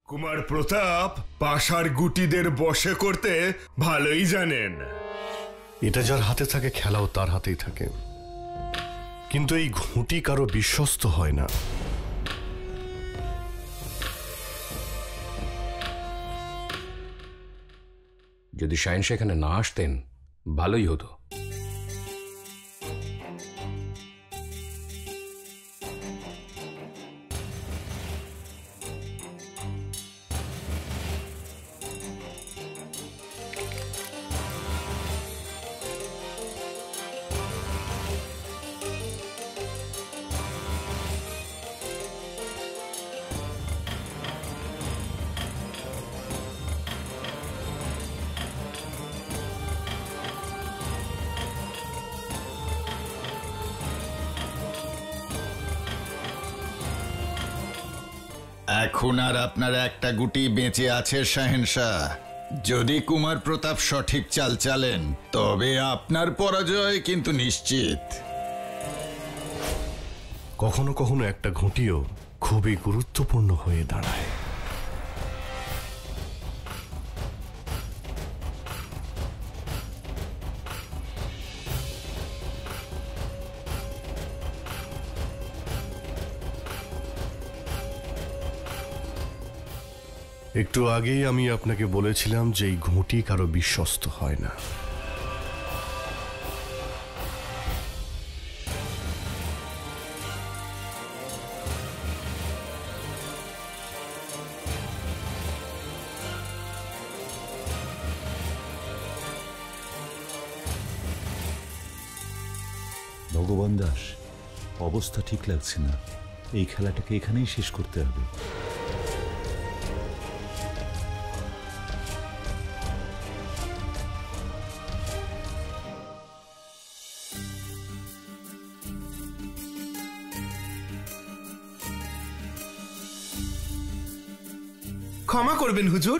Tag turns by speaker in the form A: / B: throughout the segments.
A: কুমার প্রতাপ পাশার গুটিদের বশে করতে ভালোই জানেন।
B: এটা যার হাতে থাকে খেলাও তার হাতেই থাকে, কিন্তু এই ঘুঁটি কারো বিশ্বস্ত হয় না।
C: যদি শাহিন সেখানে না আসতেন ভালোই হতো।
D: এখন আর আপনার একটা গুটি বেঁচে আছে শাহেনশাহ। যদি কুমার প্রতাপ সঠিক চাল চালেন তবে আপনার পরাজয় কিন্তু নিশ্চিত।
B: কখনো কখনো একটা ঘুঁটিও খুবই গুরুত্বপূর্ণ হয়ে দাঁড়ায়। একটু আগেই আমি আপনাকে বলেছিলাম যে এই ঘুঁটি কারো বিশ্বস্ত হয় না।
E: ভগবান দাস, অবস্থা ঠিক লাগছে না। এই খেলাটাকে এখানেই শেষ করতে হবে।
A: ক্ষমা করবেন হুজুর,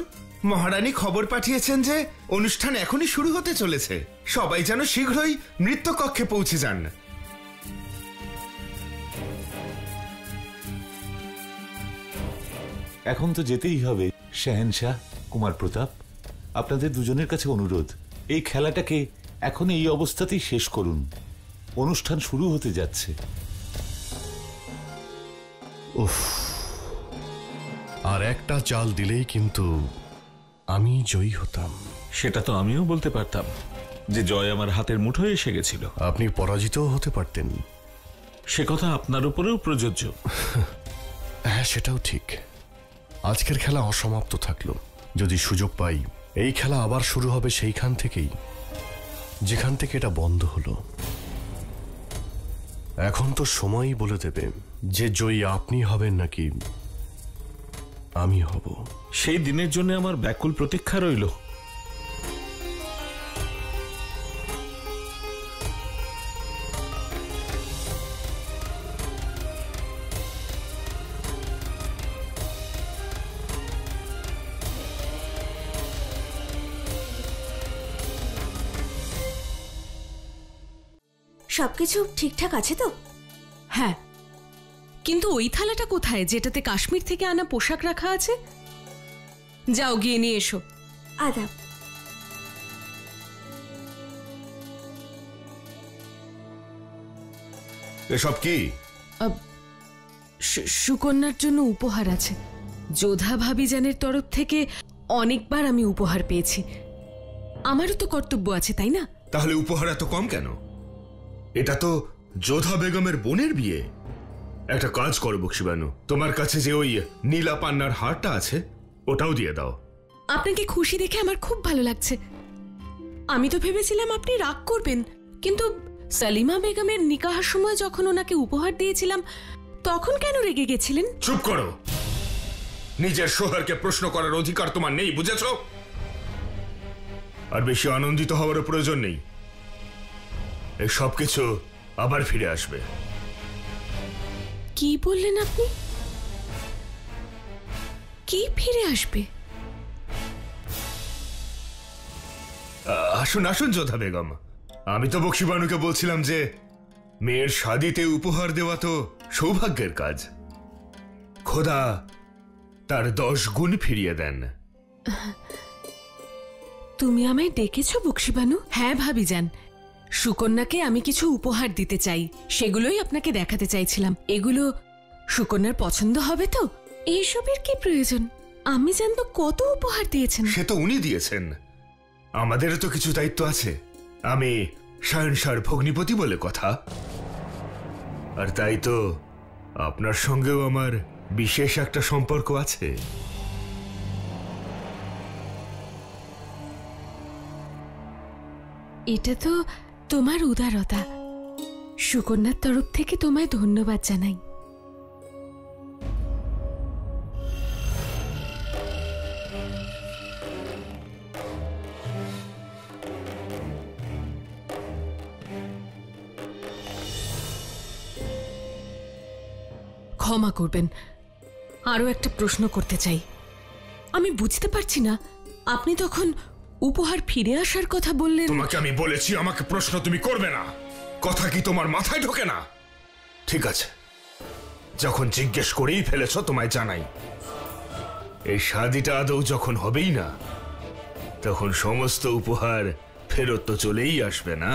A: মহারানী খবর পাঠিয়েছেন যে অনুষ্ঠান এখনই শুরু হতে চলেছে। সবাই যেন শীঘ্রই নৃত্যকক্ষে পৌঁছে যান।
E: এখন তো যেতেই হবে। শাহেনশাহ, কুমার প্রতাপ, আপনাদের দুজনের কাছে অনুরোধ, এই খেলাটাকে এখন এই অবস্থাতেই শেষ করুন। অনুষ্ঠান শুরু হতে যাচ্ছে।
B: উফ, আর একটা চাল দিলেই কিন্তু আমি জয়ী হতাম।
F: সেটা তো আমিও বলতে পারতাম যে জয় আমার হাতের মুঠোয় এসে গেছিল।
B: আপনি পরাজিতও হতে পারতেন।
F: সে কথা আপনার উপরেও প্রযোজ্য।
B: হ্যাঁ, সেটাও ঠিক। আজকের খেলা অসমাপ্ত থাকলো। যদি সুযোগ পাই, এই খেলা আবার শুরু হবে সেইখান থেকেই যেখান থেকে এটা বন্ধ হলো। এখন তো সময়ই বলে দেবে যে জয়ী আপনি হবেন নাকি আমি হব।
F: সেই দিনের জন্য আমার ব্যাকুল প্রতীক্ষা রইল।
G: সবকিছু ঠিকঠাক আছে তো?
H: হ্যাঁ, কিন্তু ওই থালাটা কোথায় যেটাতে কাশ্মীর থেকে আনা পোশাক রাখা আছে? যাও গিয়ে নিয়ে এসো।
G: আদাব।
A: এসব কি?
H: সুকন্যার জন্য উপহার আছে। যোধা ভাবিজানের তরফ থেকে অনেকবার আমি উপহার পেয়েছি। আমারও তো কর্তব্য আছে, তাই না?
A: তাহলে উপহার এত কম কেন? এটা তো যোধা বেগমের বোনের বিয়ে। একটা কাজ করো বক্সিবানু, তোমার কাছে যে ওই নীলা পান্নার হারটা আছে ওটাও দিয়ে দাও।
H: আপনাকে খুশি দেখে আমার খুব ভালো লাগছে। আমি তো ভেবেছিলাম আপনি রাগ করবেন, কিন্তু সালিমা বেগমের নিকাহের সময় যখন ওনাকে উপহার দিয়েছিলাম তখন কেন রেগে গেছিলেন?
A: চুপ করো। নিজের সোহারকে প্রশ্ন করার অধিকার তোমার নেই, বুঝেছ? আর বেশি আনন্দিত হওয়ার প্রয়োজন নেই। এই সবকিছু আবার ফিরে আসবে।
H: কি বললেন আপনি? কি ফিরে আসবে?
A: আসুন আসুন যোধা বেগম, আমি তো বক্সিবানুকে বলছিলাম যে মেয়ের শাদিতে উপহার দেওয়া তো সৌভাগ্যের কাজ। খোদা তার 10 গুণ ফিরিয়ে দেন।
H: তুমি আমায় ডেকেছ বক্সিবানু? হ্যাঁ ভাবিজান, সুকন্যাকে আমি কিছু উপহার দিতে চাই, সেগুলোই আপনাকে দেখাতে চাইছিলাম। এগুলো সুকন্যার পছন্দ হবে তো? এইসবের কি প্রয়োজন? আমি জানতো কত উপহার দিয়েছেন।
A: সে তো উনি দিয়েছেন, আমাদেরও তো কিছু দায়িত্ব আছে। আমি শাহেনশার ভগ্নিপতি বলে কথা, আর তাই তো আপনার সঙ্গেও আমার বিশেষ একটা সম্পর্ক আছে।
H: এটা তো তোমার উদারতা। সুকন্যার তরফ থেকে তোমায় ধন্যবাদ জানাই। ক্ষমা করবেন, আরো একটা প্রশ্ন করতে চাই। আমি বুঝতে পারছি না, আপনি তখন উপহার ফিরে আসার কথা বললেন।
A: তোমাকে আমি বলেছি আমাকে প্রশ্ন তুমি করবে না, কথা কি তোমার মাথায় ঢোকে না? ঠিক আছে, যখন জিজ্ঞেস করেই ফেলেছ তোমায় জানাই, এই শাদিটা আদৌ যখন হবেই না, তখন সমস্ত উপহার ফেরত তো চলেই আসবে না?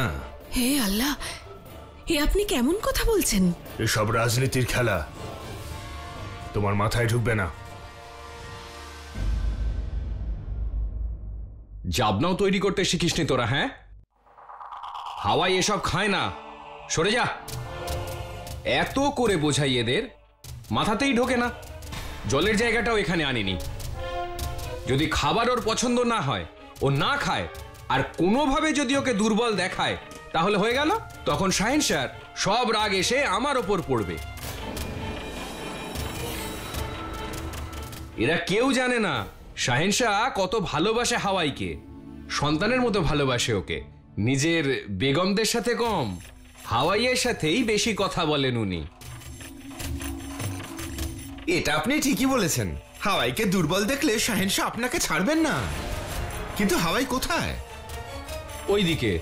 H: হে আল্লাহ, এ আপনি কেমন কথা বলছেন?
A: এসব রাজনীতির খেলা তোমার মাথায় ঢুকবে না।
C: জাবনাও তৈরি করতে শিখিসনি তোরা? হ্যাঁ, হাওয়াই এসব খায় না, সরে যা। এত করে বোঝাই এদের, মাথাতেই ঢোকে না। জলের জায়গাটাও এখানে আনিনি। যদি খাবার ওর পছন্দ না হয়, ও না খায়, আর কোনোভাবে যদি ওকে দুর্বল দেখায়, তাহলে হয়ে গেল, তখন শাহেনশার সব রাগ এসে আমার ওপর পড়বে। এরা কেউ জানে না শাহেনশাহ কত ভালোবাসে হাওয়াইকে, সন্তানের মতো ভালোবাসে ওকে। নিজের বেগমদের সাথে কম, হাওয়াইয়ের সাথেই বেশি কথা বলেন উনি।
A: এটা আপনি ঠিকই বলেছেন, হাওয়াইকে দুর্বল দেখলে শাহেনশাহ আপনাকে ছাড়বেন না। কিন্তু হাওয়াই কোথায়?
C: ওইদিকে।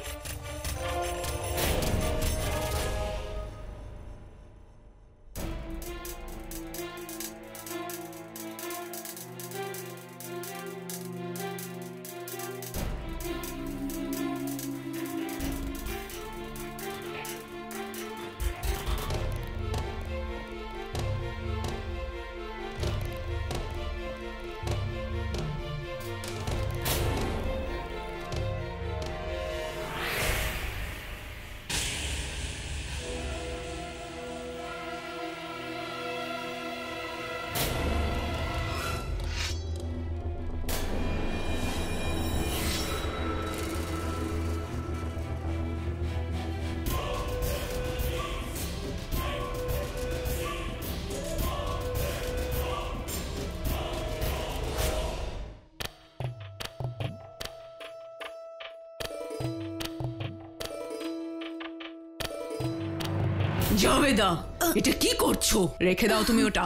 I: জাভেদা, এটা কি করছো? রেখে দাও তুমি ওটা।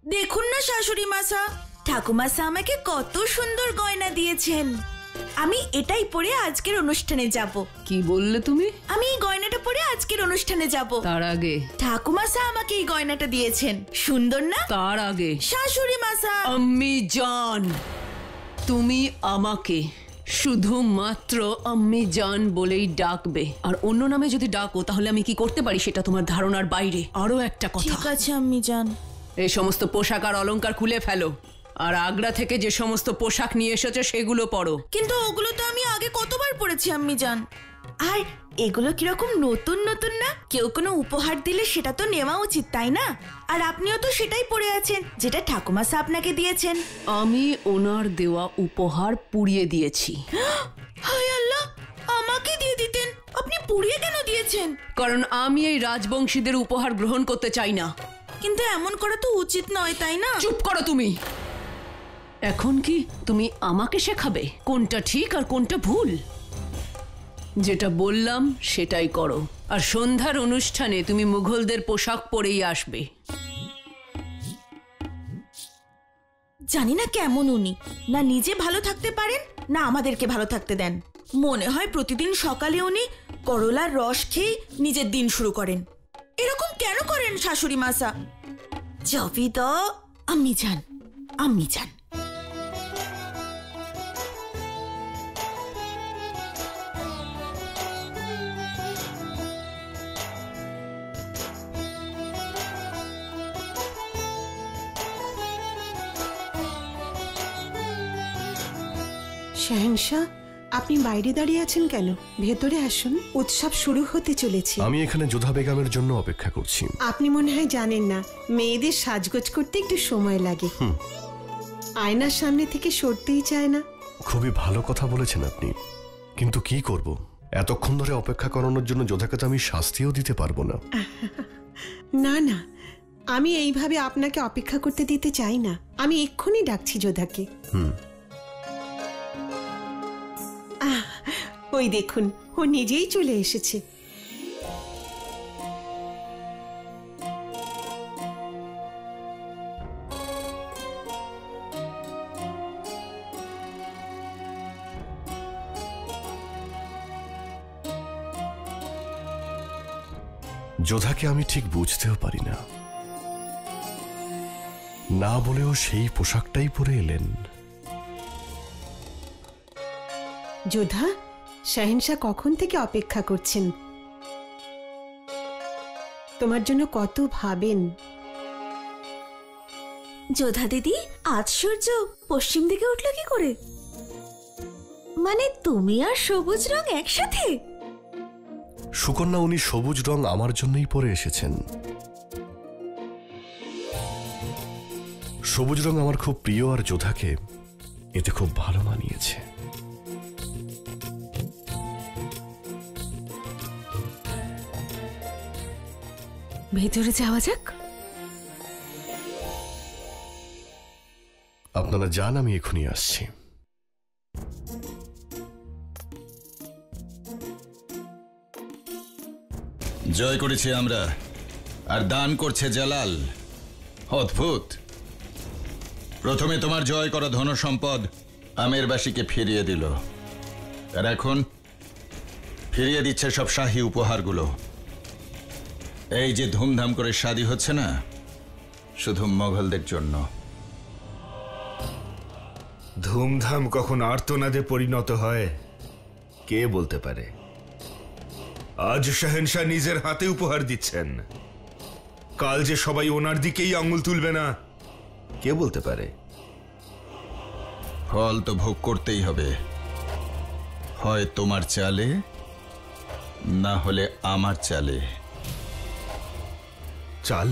G: দেখুন না শাশুড়ি মাসা, ঠাকুমাসা আমাকে কত সুন্দর গয়না দিয়েছেন। আমি এটাই পরে আজকের অনুষ্ঠানে যাব।
I: কি বললে তুমি?
G: আমি এই গয়নাটা পরে আজকের অনুষ্ঠানে যাব।
I: তার আগে
G: ঠাকুমাসা আমাকে এই গয়নাটা দিয়েছেন, সুন্দর না?
I: তার আগে
G: শাশুড়ি মাসা।
I: আম্মি জান, তুমি আমাকে শুধুমাত্র আম্মি জান বলেই ডাকবে, আর অন্য নামে যদি ডাকো তাহলে আমি কি করতে পারি সেটা তোমার ধারণার বাইরে। আরো একটা কথা,
G: ঠিক আছে আম্মি জান।
I: এই সমস্ত পোশাক আর অলংকার খুলে ফেলো, আর আগ্রা থেকে যে সমস্ত পোশাক নিয়ে এসেছো সেগুলো পরো।
G: কিন্তু ওগুলো তো আমি আগে কতবার পরেছি আম্মি জান। আর এগুলো কিরকম নতুন নতুন না? কেউ কোনো উপহার দিলে সেটা তো নেওয়া উচিত, তাই না? আর আপনিও তো সেটাই পরে আছেন যেটা ঠাকুমাসা আপনাকে দিয়েছেন।
I: আমি ওনার দেওয়া উপহার পুড়িয়ে দিয়েছি।
G: হায় আল্লাহ, আমাকে দিয়ে দিতেন, আপনি পুড়িয়ে কেন দিয়েছেন?
I: কারণ আমি এই রাজবংশীদের উপহার গ্রহণ করতে চাই না।
G: কিন্তু এমন করা তো উচিত নয়, তাই না?
I: চুপ করো তুমি। এখন কি তুমি আমাকে শেখাবে কোনটা ঠিক আর কোনটা ভুল? যেটা বললাম সেটাই করো, আর সন্ধ্যার অনুষ্ঠানে তুমি মুঘলদের পোশাক পরেই আসবে।
G: জানি না কেমন উনি, না নিজে ভালো থাকতে পারেন না আমাদেরকে ভালো থাকতে দেন। মনে হয় প্রতিদিন সকালে উনি করলার রস খেয়ে নিজের দিন শুরু করেন। এরকম কেন করেন শাশুড়ি মাসা? যাবি তো আম্মি যান, আম্মি যান।
J: শাহেনশাহ, আপনি বাইরে দাঁড়িয়ে আছেন কেন? ভেতরে আসুন, উৎসব শুরু হতে চলেছে।
B: আমি এখানে যোধা বেগমের জন্য অপেক্ষা করছি।
J: আপনি মনে হয় জানেন না, মেয়েদের সাজগোজ করতে একটু সময় লাগে। আয়নার সামনে থেকে সরতেই চায় না।
B: খুবই ভালো কথা বলেছেন আপনি, কিন্তু কি করব, এতক্ষণ ধরে অপেক্ষা করানোর জন্য যোধাকে তো আমি শাস্তিও দিতে পারবো না।
J: না না, আমি এইভাবে আপনাকে অপেক্ষা করতে দিতে চাই না। আমি এক্ষুনি ডাকছি যোধাকে। ওই দেখুন, ও নিজেই চলে এসেছে।
B: যোধাকে আমি ঠিক বুঝতেও পারি না, না বলেও সেই পোশাকটাই পরে এলেন।
J: যোধা, শাহেনশাহ কখন থেকে অপেক্ষা করছেন। তোমার জন্য কত ভাবেন।
G: যোধা দিদি, আজ সূর্য পশ্চিম দিকে উঠলো কি করে? মানে তুমি আর সবুজ রং একসাথে?
B: সুকন্যা, উনি সবুজ রং আমার জন্যই পরে এসেছেন। সবুজ রং আমার খুব প্রিয়, আর যোধাকে এতে খুব ভালো মানিয়েছে।
H: ভেতরে যাওয়া যাক।
B: আপনারা যান, আমি এখনই আসছি।
D: জয় করেছি আমরা, আর দান করছে জালাল। অদ্ভুত। প্রথমে তোমার জয় করা ধন সম্পদ আমেরবাসীকে ফিরিয়ে দিল, আর এখন ফিরিয়ে দিচ্ছে সব শাহী উপহারগুলো। এই যে ধুমধাম করে শাদী হচ্ছে না, শুধু মোগলদের জন্য।
A: ধুমধাম কখন আর্তনাদে পরিণত হয় কে বলতে পারে? আজ শাহেনশাহ নিজের হাতে উপহার দিচ্ছেন, কাল যে সবাই ওনার দিকেই আঙুল তুলবে না কে বলতে পারে?
D: ফল তো ভোগ করতেই হবে, হয় তোমার চালে, না হলে আমার চালে।
A: চাল?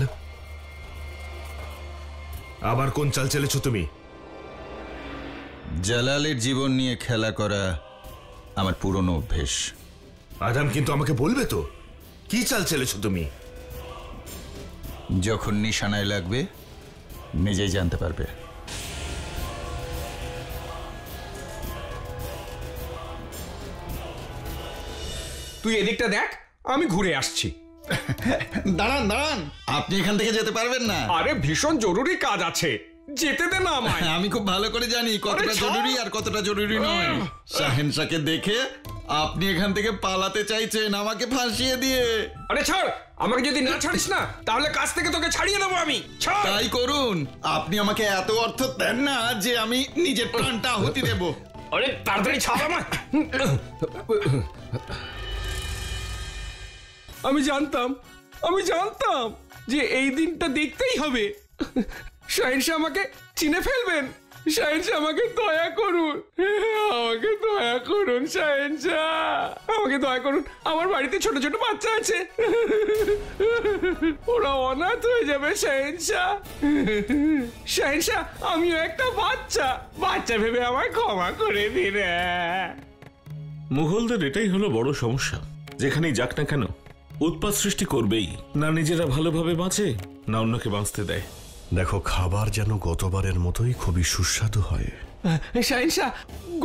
A: আবার কোন চাল চেলেছ তুমি?
D: জালালের জীবন নিয়ে খেলা করা আমার পুরনো অভ্যেস।
A: আদাম, কিন্তু আমাকে বলবে তো কি চাল চেলেছ তুমি?
D: যখন নিশানায় লাগবে নিজেই জানতে পারবে।
C: তুই এদিকটা দেখ, আমি ঘুরে আসছি।
D: দাঁড়ান দাঁড়ান, আপনি এখান থেকে যেতে পারবেন না।
C: আরে ভীষণ জরুরি কাজ আছে, যেতে দে না আমায়।
D: আমি খুব ভালো করে জানি কতটা জরুরি আর কতটা জরুরি নয়। শাহেনশাহকে দেখে আপনি এখান থেকে পালাতে চাইছেন আমাকে ফাঁসিয়ে দিয়ে।
C: আরে ছাড়, আমাকে যদি না ছাড়িস না তাহলে কাজ থেকে তোকে ছাড়িয়ে দেবো আমি। ছাড়।
D: তাই করুন, আপনি আমাকে এত অর্থ দেন না যে আমি নিজের প্রাণটা আহুতি দেব।
C: আরে তাড়াতাড়ি ছাড় আমায়। আমি জানতাম যে এই দিনটা দেখতেই হবে। শাহেনশাহ আমাকে চিনে ফেলবেন। শাহেনশাহ আমাকে দয়া করুন, আমাকে দয়া করুন শাহেনশাহ, আমাকে দয়া করুন। আমার বাড়িতে ছোট ছোট বাচ্চা আছে, ওরা অনাথ হয়ে যাবে শাহেনশাহ। শাহেনশাহ, আমিও একটা বাচ্চা ভেবে আমায় ক্ষমা করে দিন।
F: মুঘলদের এটাই হলো বড় সমস্যা, যেখানেই যাক না কেন উৎপাত সৃষ্টি করবেই, না নিজেরা ভালোভাবে বাঁচে না অন্যকে বাঁচতে দেয়।
B: দেখো, খাবার যেন গতবারের মতোই খুবই সুস্বাদু হয়।
C: শাহেনশাহ,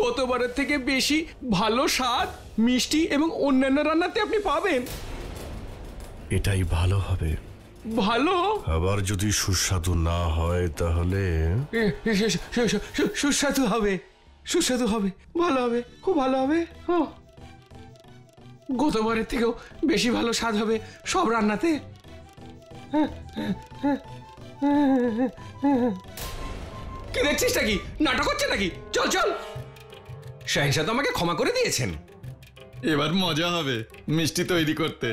C: গতবারের থেকে বেশি ভালো স্বাদ, মিষ্টি এবং অন্যান্য রান্নাতে আপনি পাবেন।
B: এটাই ভালো হবে।
C: ভালো?
B: আবার যদি সুস্বাদু না হয় তাহলে
C: সুস্বাদু হবে, ভালো হবে, খুব ভালো হবে। গতবারের থেকেও বেশি ভালো স্বাদ হবে সব রান্নাতে। কি দেখছিস নাকি? নাটক হচ্ছে নাকি? চল চল। শাহিনশাহ তো আমাকে ক্ষমা করে দিয়েছেন।
D: এবার মজা হবে মিষ্টি তৈরি করতে।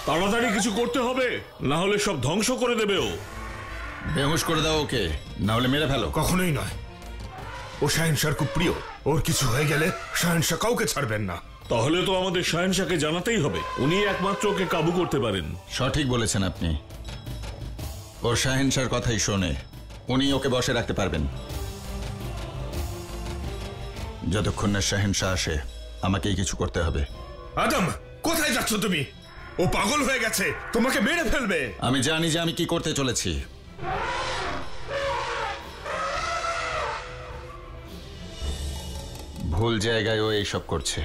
F: তাড়াতাড়ি কিছু করতে হবে, না হলে সব ধ্বংস করে দেবে ও।
D: বেহুশ করে দাও ওকে, না হলে মেরে ফেলো।
A: কখনোই নয়, ও শাহিনশাহর খুব প্রিয়। ওর কিছু হয়ে গেলে শাহিনশাহ কাউকে ছাড়বেন না।
F: তাহলে তো আমাদের শাহিনশাহকে জানাতেই হবে, উনি একমাত্র ওকে কাবু করতে পারেন।
D: সঠিক বলেছেন আপনি। ও শাহিনশাহর কথাই শোনে, উনি ওকে বসে রাখতে পারবেন। যতক্ষণ না শাহিনশাহ আসে আমাকেই কিছু করতে হবে।
A: আদম, কোথায় যাচ্ছ তুমি? ও পাগল হয়ে গেছে, তোমাকে মেরে ফেলবে।
D: আমি জানি যে আমি কি করতে চলেছি। ভুল জায়গায় ও এইসব করছে।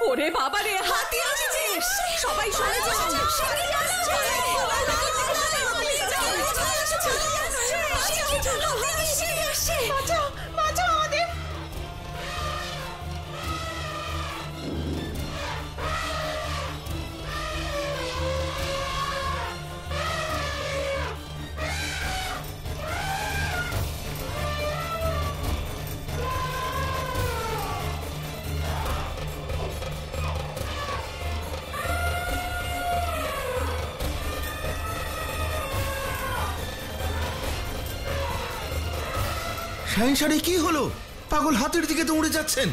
H: ওরে বাবা রে, হাতি আসছে! সবাই সরে যাও!
A: শাহিনশাহ কি হলো? পাগল হাতির দিকে দৌড়ে যাচ্ছেন।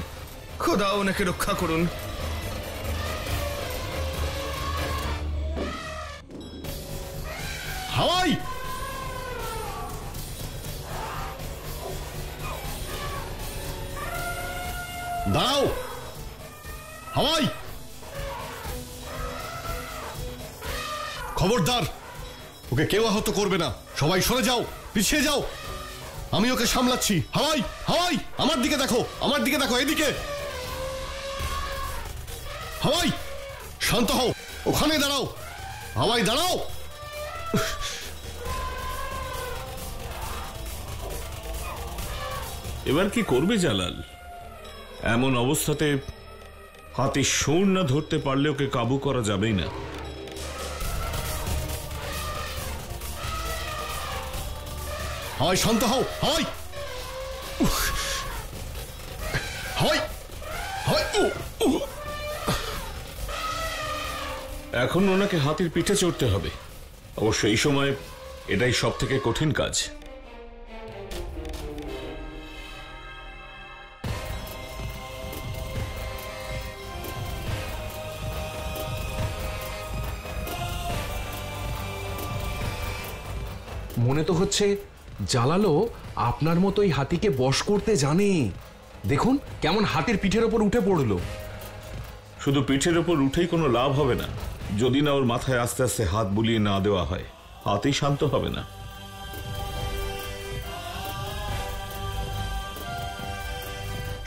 A: খোদা ওনাকে রক্ষা করুন।
B: হাওয়াই! দাঁড়াও! হাওয়াই! খবরদার, ওকে কেউ আহত করবে না। সবাই সরে যাও, পিছিয়ে যাও। আমি ওকে সামলাচ্ছি। হাওয়াই, হাওয়াই, আমার দিকে দেখো, আমার দিকে দেখো, এদিকে। হাওয়াই, শান্ত হও, ওখানে দাঁড়াও। হাওয়াই, দাঁড়াও।
F: এবার কি করবে জালাল? এমন অবস্থাতে হাতি সুর না ধরতে পারলে ওকে কাবু করা যাবেই না।
B: হাওয়াই, শান্ত হও। হাওয়াই, হাওয়াই, হাওয়াই।
F: এখন ওনাকে হাতির পিঠে চড়তে হবে। অবশ্য এই সময় এটাই সব থেকে কঠিন কাজ।
C: মনে তো হচ্ছে জালালও আপনার মতোই হাতিকে বশ করতে জানে। দেখুন কেমন হাতির পিঠের ওপর উঠে পড়লো।
F: শুধু পিঠের ওপর উঠেই কোনো লাভ হবে না, যদি না ওর মাথায় আস্তে আস্তে হাত বুলিয়ে না দেওয়া হয়। হাতি শান্ত হবে না।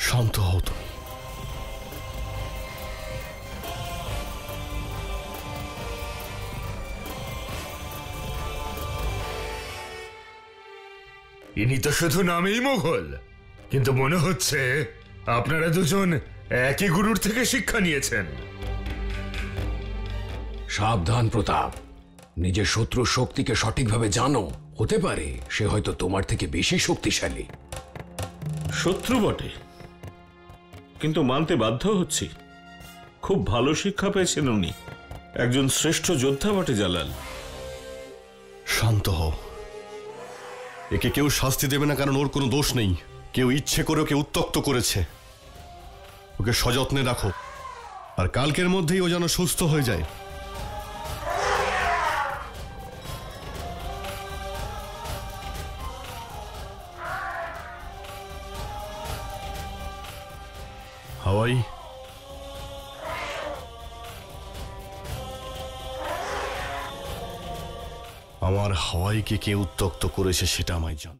B: শান্ত হও তুমি।
A: ইনি তো শুধু নামেই মোগল, কিন্তু মনে হচ্ছে আপনারা দুজন একই গুরুর থেকে শিক্ষা নিয়েছেন।
K: সাবধান প্রতাপ, নিজের শত্রুর শক্তিকে সঠিকভাবে জানো। হতে পারে সে হয়তো তোমার থেকে বেশি শক্তিশালী।
F: শত্রু বটে, কিন্তু মানতে বাধ্য হচ্ছি খুব ভালো শিক্ষা পেয়েছেন উনি। একজন শ্রেষ্ঠ যোদ্ধা বটে জালাল।
B: শান্ত হও। একে কেউ শাস্তি দেবে না, কারণ ওর কোনো দোষ নেই। কেউ ইচ্ছে করে ওকে উত্ত্যক্ত করেছে। ওকে সযত্নে রাখো, আর কালকের মধ্যেই ও যেন সুস্থ হয়ে যায়। হাওয়াই, আমার হাওয়াইকে কে উত্ত্যক্ত করেছে সেটা আমায় জান।